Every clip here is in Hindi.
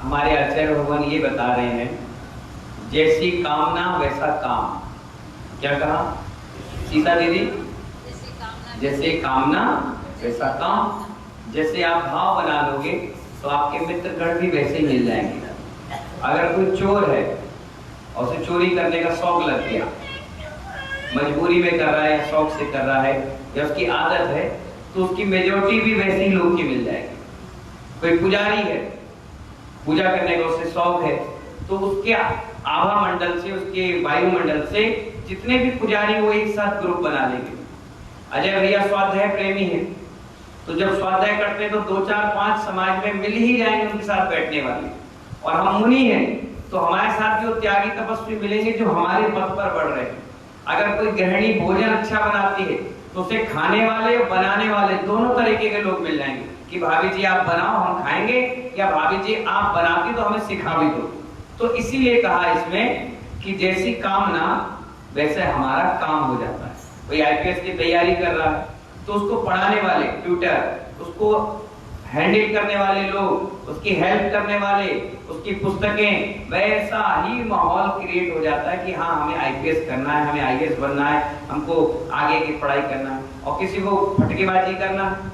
हमारे आचार्य भगवान ये बता रहे हैं, जैसी कामना वैसा काम। क्या कहा सीता दीदी? जैसे कामना वैसा काम। जैसे आप भाव बना लोगे तो आपके मित्रगण भी वैसे ही मिल जाएंगे। अगर कोई चोर है और उसे चोरी करने का शौक लग गया, मजबूरी में कर रहा है या शौक से कर रहा है या उसकी आदत है, तो उसकी मेजॉरिटी भी वैसे ही लोग की मिल जाएगी। कोई पुजारी है, पूजा करने का उसे शौक है, तो उसके आभा मंडल से, उसके वायुमंडल से जितने भी पुजारी वो एक साथ ग्रुप बना लेंगे। अजय भैया स्वाध्याय प्रेमी है, तो जब स्वाध्याय करते हैं तो 2 4 5 समाज में मिल ही जाएंगे उनके साथ बैठने वाले। और हम मुनि हैं तो हमारे साथ जो त्यागी तपस्वी मिलेंगे जो हमारे पथ पर बढ़ रहे हैं। अगर कोई गृहिणी भोजन अच्छा बनाती है तो उसे खाने वाले और बनाने वाले दोनों तरीके के लोग मिल जाएंगे कि भाभी जी आप बनाओ हम खाएंगे, या भाभी जी आप बनाती तो हमें सिखा भी दो। तो इसीलिए कहा इसमें कि जैसी कामना वैसे हमारा काम हो जाता है। कोई आईपीएस की तैयारी कर रहा है तो उसको पढ़ाने वाले ट्यूटर, उसको हैंडल करने वाले लोग, उसकी हेल्प करने वाले, उसकी पुस्तकें, वैसा ही माहौल क्रिएट हो जाता है कि हाँ हमें आईपीएस करना है, हमें आईएएस बनना है, हमको आगे की पढ़ाई करना है। और किसी को फटकेबाजी करना है,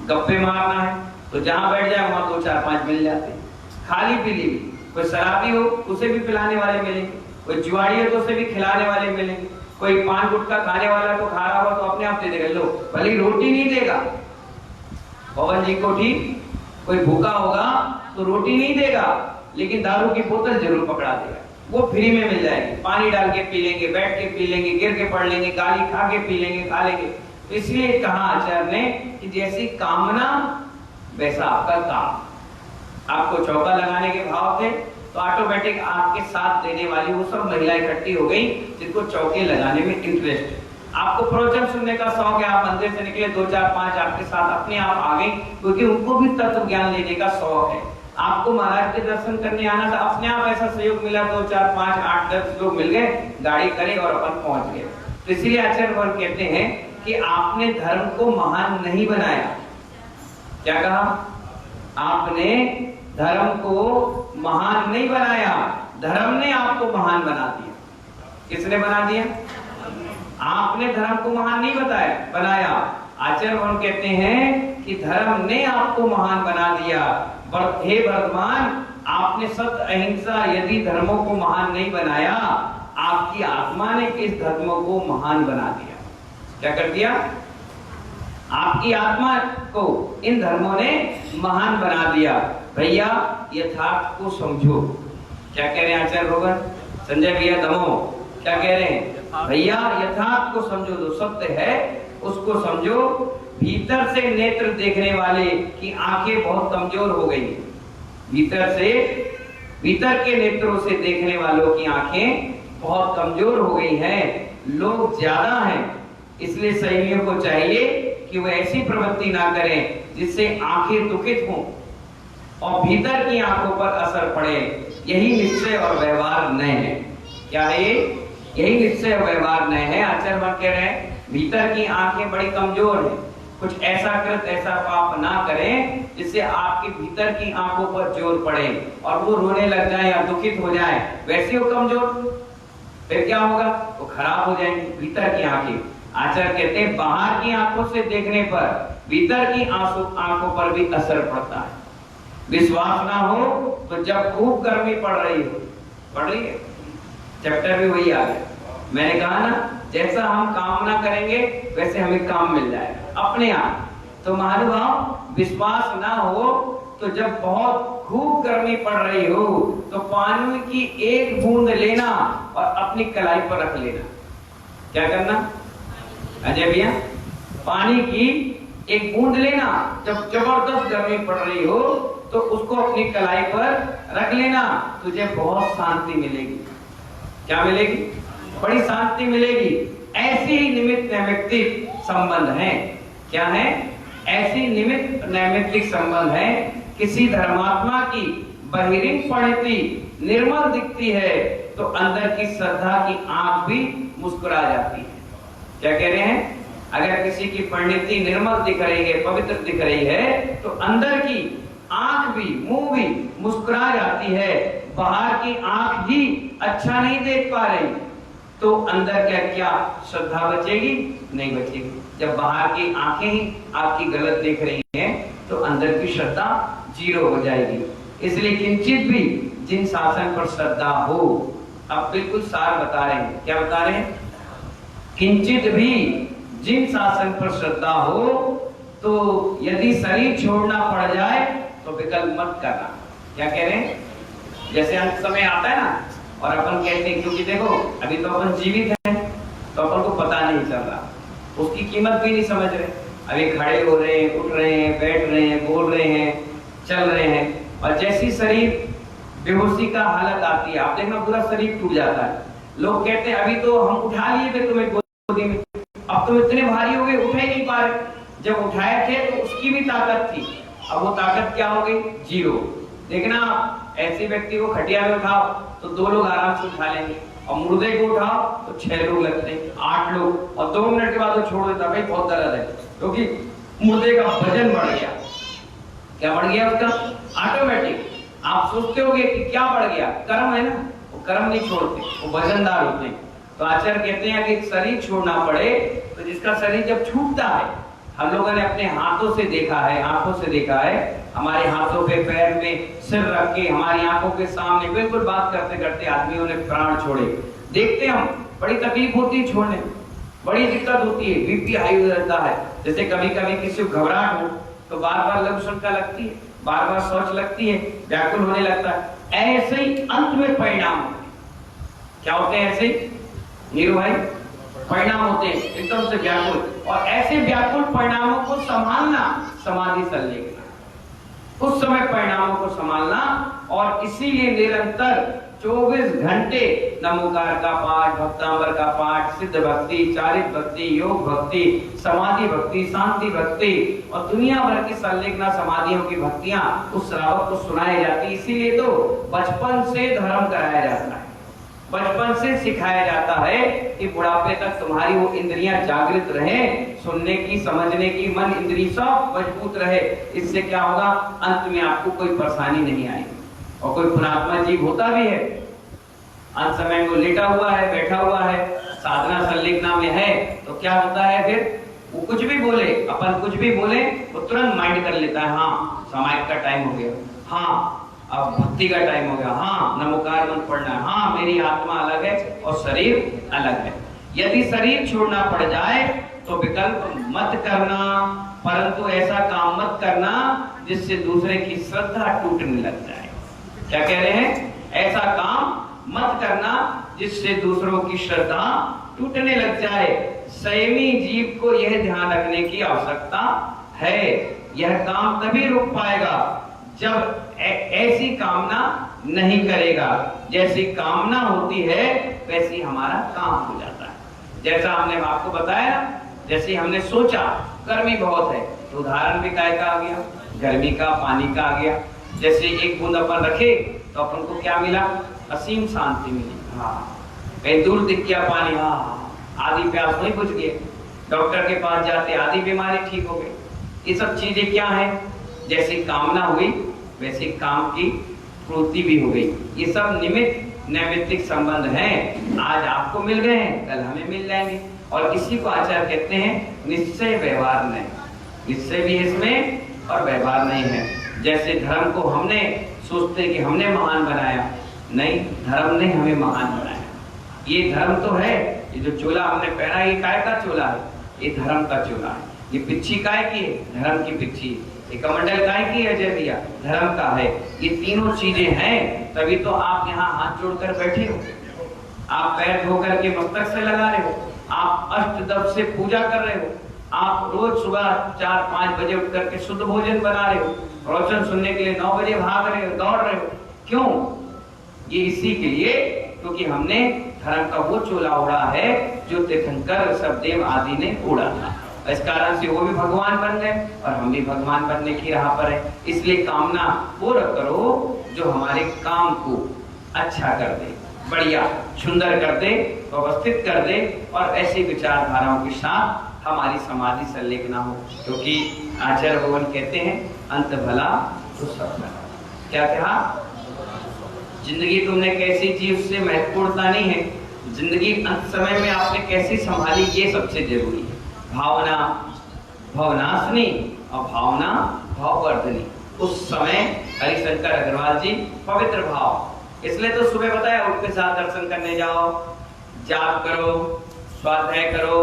गप्पे मारना है, तो जहां बैठ जाए वहां 2 4 5 मिल जाते हैं। खाली पीली भी, कोई शराबी हो उसे भी पिलाने वाले मिलेंगे, कोई जुआड़ी है तो उसे भी खिलाने वाले मिलेंगे, कोई पान गुटखा खाने वाला तो खा रहा होगा तो अपने आप दे देगा, लो भले रोटी नहीं देगा पवन जी को, ठीक, कोई भूखा होगा तो रोटी नहीं देगा लेकिन दारू की बोतल जरूर पकड़ा देगा, वो फ्री में मिल जाएगी। पानी डाल के पी लेंगे, बैठ के पी लेंगे, गिर के पढ़ लेंगे, गाली खा के पी लेंगे, खा लेंगे। तो इसलिए कहा आचार्य ने कि जैसी कामना वैसा आपका काम। आपको चौका लगाने के भाव थे तो ऑटोमेटिक आपके साथ देने वाली वो सब महिलाएं इकट्ठी हो गई जिनको चौके लगाने में इंटरेस्ट है। आपको प्रवचन सुनने का शौक है, आप मंदिर से निकले 2 4 5 आपके साथ अपने आप आ गए क्योंकि उनको भी तत्व ज्ञान लेने का शौक है। आपको महाराज के दर्शन करने आना था, अपने आप ऐसा सहयोग मिला, 2 4 5 8 10 लोग मिल गए, गाड़ी करे और अपन पहुंच गए। तो इसलिए आचार्य भगवान कहते हैं कि आपने धर्म को महान नहीं बनाया। क्या कहा? आपने धर्म को महान नहीं बनाया, धर्म ने आपको महान बना दिया। किसने बना दिया? आपने धर्म को महान नहीं बनाया। आचार्य भगवान कहते हैं कि धर्म ने आपको महान बना दिया। हे वर्तमान, आपने सत्य अहिंसा यदि धर्मों को महान नहीं बनाया, आपकी आत्मा ने किस धर्मों को महान बना दिया? क्या कर दिया? आपकी आत्मा को इन धर्मों ने महान बना दिया। भैया यथार्थ को समझो। क्या कह रहे हैं आचार्य भगवान? संजय भैया दमो क्या कह रहे हैं? भैया यथार्थ को समझो, जो सत्य है उसको समझो। भीतर से नेत्र देखने वाले की आंखें बहुत कमजोर हो गई। भीतर के नेत्रों से देखने वालों की आंखें बहुत कमजोर हो गई हैं। लोग ज्यादा हैं, इसलिए सैनियों को चाहिए कि वो ऐसी प्रवृत्ति ना करें जिससे आंखें दुखित हों और भीतर की आंखों पर असर पड़े। यही निश्चय और व्यवहार नए है। क्या है ये? यही निश्चय और व्यवहार नए है। आचार्य भगवान कह रहे हैं भीतर की आंखें बड़ी कमजोर हैं, कुछ ऐसा कृत ऐसा पाप ना करें जिससे आपके भीतर की आंखों पर जोर पड़े और वो रोने लग जाए या दुखित हो जाए। वैसे वो कमजोर, फिर क्या होगा? वो खराब हो जाएंगी भीतर की आंखें। आचार्य कहते हैं बाहर की आंखों से देखने पर भीतर की आंखों पर भी असर पड़ता है। विश्वास ना हो तो जब खूब गर्मी पड़ रही है, चैप्टर भी वही आ गया। मैंने कहा ना, जैसा हम कामना करेंगे वैसे हमें काम मिल जाएगा अपने आप। तो महानुभाव, विश्वास ना हो तो जब बहुत खूब गर्मी पड़ रही हो तो पानी की एक बूंद लेना और अपनी कलाई पर रख लेना। क्या करना अजय भैया? पानी की एक बूंद लेना, जब जबरदस्त गर्मी पड़ रही हो तो उसको अपनी कलाई पर रख लेना, तुझे बहुत शांति मिलेगी। क्या मिलेगी? बड़ी शांति मिलेगी। ऐसी ही निमित्त नैमित्तिक संबंध है। क्या है? ऐसी निमित्त नैमित्तिक संबंध है। किसी धर्मात्मा की बहिरीं परिणति निर्मल दिखती है तो अंदर की श्रद्धा की आंख भी मुस्कुरा जाती है। क्या कह रहे हैं? अगर किसी की परिणति निर्मल दिख रही है, पवित्र दिख रही है, तो अंदर की आंख भी, मुंह भी मुस्कुरा जाती है, बाहर की आंख ही अच्छा नहीं देख पा रही, तो अंदर क्या श्रद्धा बचेगी? नहीं बचेगी। जब बाहर की आंखें ही आपकी गलत देख रही हैं, तो अंदर की श्रद्धा जीरो हो जाएगी। इसलिए किंचित भी जिन शासन पर श्रद्धा हो, अब बिल्कुल सार बता रहे हैं। क्या बता रहे हैं? किंचित भी जिन शासन पर श्रद्धा हो, तो यदि शरीर छोड़ना पड़ जाए तो विकल्प मत करना। क्या कह रहे हैं? जैसे अंत समय आता है ना, और अपन कहते हैं, क्योंकि देखो अभी तो अपन जीवित हैं, तो अपन को पता नहीं चल रहा, उसकी कीमत भी नहीं समझ रहे। अभी खड़े हो रहे हैं, उठ रहे हैं, बैठ रहे हैं, बोल रहे हैं, चल रहे हैं, और जैसी शरीर बेहोशी का हालत आती है, आप देखना पूरा शरीर टूट जाता है। लोग कहते हैं अभी तो हम उठा लिए थे तुम्हें गोदी में, अब तुम इतने भारी हो गए, उठ ही नहीं पा रहे। जब उठाए थे तो उसकी भी ताकत थी, अब वो ताकत क्या हो गई? जीरो। देखना ऐसे व्यक्ति को खटिया में उठाओ तो 2 लोग आराम से उठा लेंगे, और मुर्दे को उठाओ तो 6 लोग लगते हैं, 8 लोग, और 2 मिनट के बाद वो छोड़ देता, भाई बहुत दर्द है, क्योंकि मुर्दे का वजन बढ़ गया। क्या बढ़ गया उसका? ऑटोमेटिक। आप सोचते होंगे कि क्या बढ़ गया? कर्म है ना, वो कर्म नहीं छोड़ते, वो वजनदार होते हैं। तो आचार्य कहते हैं कि शरीर छोड़ना पड़े, तो जिसका शरीर जब छूटता है, हम लोगों ने अपने हाथों से देखा है, आंखों से देखा है, हमारे हाथों पे, पैर में सिर रख के, हमारी आंखों के सामने बिल्कुल बात करते करते आदमियों ने प्राण छोड़े। देखते हम, बड़ी तकलीफ होती है छोड़ने, बड़ी दिक्कत होती है, बीपी हाई हो जाता है। जैसे कभी कभी किसी को घबराहट हो तो बार बार लघु शंका लगती है, बार बार सोच लगती है, व्याकुल होने लगता है। ऐसे ही अंत में परिणाम होते हैं। क्या होते हैं ऐसे? नीरू भाई, परिणाम होते हैं एकदम से व्याकुल, और ऐसे व्याकुल परिणामों को संभालना समाधि संलेखना, उस समय परिणामों को संभालना। और इसीलिए निरंतर 24 घंटे नमोकार का पाठ, भक्तांबर का पाठ, सिद्ध भक्ति, चारित भक्ति, योग भक्ति, समाधि भक्ति, शांति भक्ति, और दुनिया भर की संलेखना समाधियों की भक्तियां उस श्रावक को सुनाई जाती। इसीलिए तो बचपन से धर्म कराया जाता है, बचपन से सिखाया जाता है कि बुढ़ापे तक तुम्हारी वो इंद्रियां जागृत रहे, सुनने की, समझने की, मन इंद्रिय सब मजबूत रहे। इससे क्या होगा? अंत में आपको कोई परेशानी नहीं आएगी। और कोई पुणात्मा जीव होता भी है, अंत समय में वो लेटा हुआ है, बैठा हुआ है, साधना संलेखना में है, तो क्या होता है फिर? वो कुछ भी बोले, अपन कुछ भी बोले, वो तुरंत माइंड कर लेता है, हाँ समाज का टाइम हो गया, हाँ अब भक्ति का टाइम हो गया, हाँ नमोकार मंत्र पढ़ना है, हाँ मेरी आत्मा अलग है और शरीर अलग है। यदि शरीर छोड़ना पड़ जाए तो विकल्प मत करना, परंतु ऐसा काम मत करना जिससे दूसरे की श्रद्धा टूटने लग जाए। क्या कह रहे हैं? ऐसा काम मत करना जिससे दूसरों की श्रद्धा टूटने लग जाए। संयमी जीव को यह ध्यान रखने की आवश्यकता है। यह काम तभी रुक पाएगा जब ऐसी कामना नहीं करेगा। जैसी कामना होती है वैसी हमारा काम हो जाता है। जैसा हमने आपको बताया, जैसे हमने सोचा गर्मी बहुत है तो उदाहरण भी काय का आ गया, गर्मी का, पानी का आ गया। जैसे एक बूंद अपन रखे तो अपन को क्या मिला? असीम शांति मिली। हाँ, कहीं दूर दिख गया पानी, हाँ आधी प्यास नहीं बुझ गई, डॉक्टर के पास जाते आधी बीमारी ठीक हो गई। ये सब चीजें क्या है? जैसी कामना हुई वैसी काम की पूर्ति भी हो गई। ये सब निमित्त नैमित्तिक संबंध हैं। आज आपको मिल गए हैं, कल हमें मिल जाएंगे। और इसी को आचार्य कहते हैं निश्चय व्यवहार नहीं। निश्चय भी इसमें और व्यवहार नहीं है। जैसे धर्म को हमने सोचते कि हमने महान बनाया, नहीं, धर्म ने हमें महान बनाया। ये धर्म तो है, ये जो चोला हमने पहना ये काय का चोला है? ये धर्म का चोला है। ये पिच्छी काय की है? धर्म की पिच्छी। ये कमंडल काय की है? जय भैया, धर्म का है। ये तीनों चीजें हैं, तभी तो आप यहाँ हाथ जोड़कर बैठे हो, आप पैर धो करके मस्तक से लगा रहे हो, आप अष्टदव से पूजा कर रहे हो, आप रोज सुबह 4-5 बजे उठ करके शुद्ध भोजन बना रहे हो, प्रवचन सुनने के लिए 9 बजे भाग रहे हो, दौड़ रहे हो। क्यों? ये इसी के लिए क्योंकि हमने धर्म का वो चोला ओढ़ा है जो तीर्थंकर सवदेव आदि ने ओढ़ा था। इस कारण से वो भी भगवान बन गए और हम भी भगवान बनने की राह पर है। इसलिए कामना पूरा करो जो हमारे काम को अच्छा कर दे, बढ़िया सुंदर कर दे, व्यवस्थित कर दे, और ऐसी विचारधाराओं के साथ हमारी समाधि संलेखना हो। क्योंकि आचार्य भगवान कहते हैं अंत भला उस समय क्या कहा, जिंदगी तुमने कैसी जी उससे महत्वपूर्णता नहीं है, जिंदगी अंत समय में आपने कैसी संभाली ये सबसे जरूरी है। भावना भवनाशनी और भावना भाववर्धनी। उस समय हरिशंकर अग्रवाल जी पवित्र भाव, इसलिए तो सुबह बताया उठ के साथ दर्शन करने जाओ, जाप करो, स्वाध्याय करो,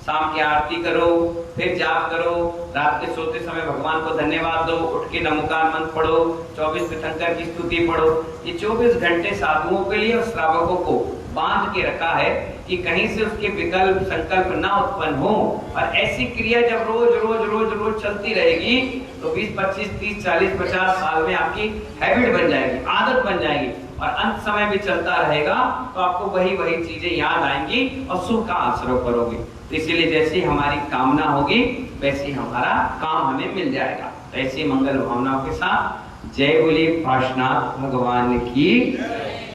शाम की आरती करो, फिर जाप करो, रात के सोते समय भगवान को धन्यवाद दो, उठ के नमोकार मंत्र पढ़ो, 24 तीर्थंकर की स्तुति पढ़ो। ये 24 घंटे साधुओं के लिए और श्रावकों को बांध के रखा है कि कहीं से उसके विकल्प संकल्प ना उत्पन्न हो। और ऐसी क्रिया जब रोज रोज रोज रोज चलती रहेगी तो 20, 25, 30, 40, 50 साल में आपकी हैबिट बन जाएगी, आदत बन जाएगी, और अंत समय भी चलता रहेगा तो आपको वही वही चीजें याद आएंगी और सुख का आश्रय करोगे। तो इसीलिए जैसी हमारी कामना होगी वैसे हमारा काम हमें मिल जाएगा। तो ऐसी मंगल भावनाओं के साथ जय बोले पार्श्वनाथ भगवान की।